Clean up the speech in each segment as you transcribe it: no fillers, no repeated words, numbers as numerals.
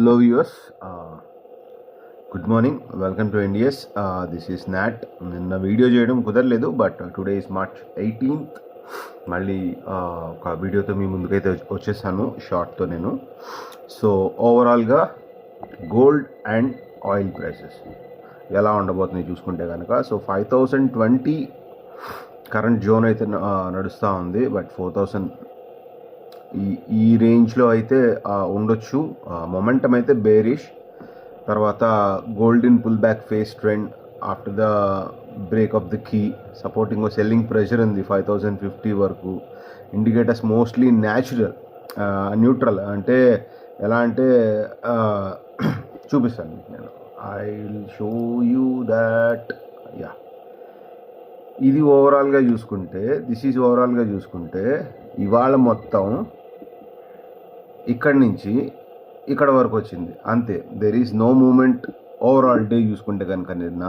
Hello viewers, good morning, welcome to NDS. This is Nat. నిన్న video చేయడం కుదరలేదు, but today is March 18th. మళ్ళీ ఒక వీడియోతో మీ ముందుకైతే వచ్చేసాను, షార్ట్తో నేను. సో ఓవరాల్గా గోల్డ్ అండ్ ఆయిల్ ప్రైసెస్ ఎలా ఉండబోతున్నాయి చూసుకుంటే కనుక, సో 5020 కరెంట్ జోన్ అయితే నడుస్తూ ఉంది, బట్ 4000 ఈ రేంజ్లో అయితే ఉండొచ్చు. మొమెంటం అయితే బేరిష్. తర్వాత golden pull back phase trend after the break of the key, supporting selling pressure ఉంది 5050 వరకు. Indicators mostly natural, neutral. అంటే ఎలా అంటే చూపిస్తాను మీకు నేను. I will show you that. Yeah, ఇది ఓవరాల్గా చూసుకుంటే, దిస్ ఈజ్ ఓవరాల్గా చూసుకుంటే ఇవాళ మొత్తం ఇక్కడి నుంచి ఇక్కడ వరకు వచ్చింది అంతే. There is no movement. Overall day చూసుకుంటే కనుక నిన్న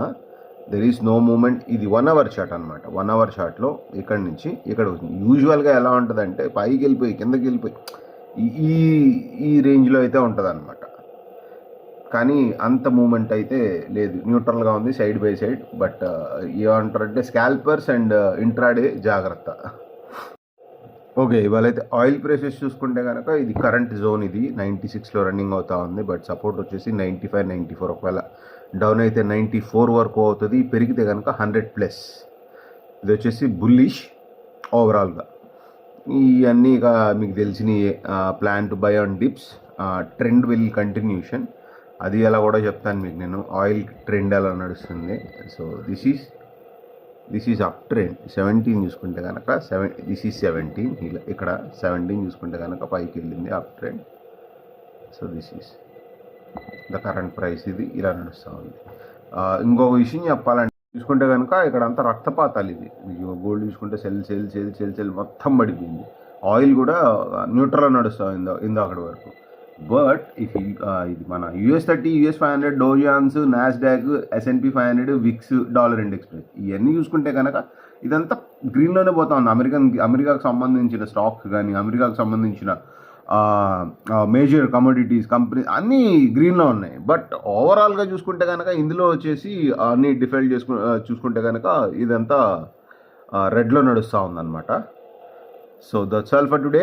దెర్ ఈజ్ నో మూమెంట్. ఇది 1 hour చార్ట్ అనమాట. 1 hour చార్ట్లో ఇక్కడి నుంచి ఇక్కడ వచ్చింది. యూజువల్గా ఎలా ఉంటుందంటే పైకి వెళ్ళిపోయి కిందకి వెళ్ళిపోయి ఈ రేంజ్లో అయితే ఉంటుంది అనమాట. కానీ అంత మూమెంట్ అయితే లేదు, న్యూట్రల్గా ఉంది, సైడ్ బై సైడ్. బట్ ఏమంటారంటే స్కాల్పర్స్ అండ్ ఇంట్రాడే జాగ్రత్త. ఓకే, ఇవాళ అయితే ఆయిల్ ప్రైసెస్ చూసుకుంటే కనుక ఇది కరెంట్ జోన్, ఇది 96లో రన్నింగ్ అవుతా ఉంది. బట్ సపోర్ట్ వచ్చేసి 95-94. ఒకవేళ డౌన్ అయితే 94 వరకు అవుతుంది, పెరిగితే కనుక 100+. ఇది వచ్చేసి బుల్లిష్ ఓవరాల్గా. ఇవన్నీ ఇక మీకు తెలిసిన plan to buy on dips. Trend will continuation, అది ఎలా కూడా చెప్తాను మీకు నేను. ఆయిల్ ట్రెండ్ ఎలా నడుస్తుంది. So this is up trend. 17 చూసుకుంటే కనుక దిస్ ఈజ్ 17. ఇక్కడ 17 చూసుకుంటే కనుక పైకి వెళ్ళింది, up trend. So this is the current price. ఇది ఇలా నడుస్తూ ఉంది. ఇంకొక విషయం చెప్పాలంటే చూసుకుంటే కనుక ఇక్కడ అంతా రక్తపాతాలు. ఇది గోల్డ్ చూసుకుంటే సెల్ మొత్తం పడిపోయింది. ఆయిల్ కూడా న్యూట్రల్ నడుస్తూ ఇందాకటి వరకు. బట్ ఇఫ్ ఇది మన US30, US 500, Dow Jones, Nasdaq, S&P 500, VIX, dollar index price ఇవన్నీ చూసుకుంటే కనుక ఇదంతా గ్రీన్లోనే పోతా ఉంది. అమెరికాకు సంబంధించిన స్టాక్స్ కానీ, అమెరికాకు సంబంధించిన మేజర్ కమోడిటీస్ కంపెనీ అన్నీ గ్రీన్లో ఉన్నాయి. బట్ ఓవరాల్గా చూసుకుంటే కనుక ఇందులో వచ్చేసి అన్నీ డిఫైల్ చూసుకుంటే కనుక ఇదంతా రెడ్లో నడుస్తూ ఉందన్నమాట. So that's all for today.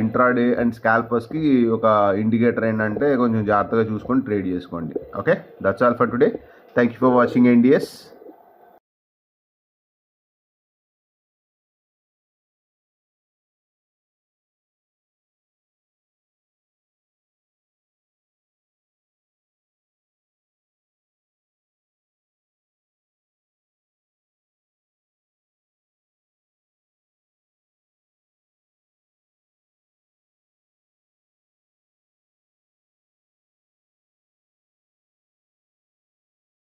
Intraday and స్కాల్పర్స్కి ఒక ఇండికేటర్ ఏంటంటే కొంచెం జాగ్రత్తగా చూసుకొని ట్రేడ్ చేసుకోండి. Okay, that's all for today. Thank you for watching NDS.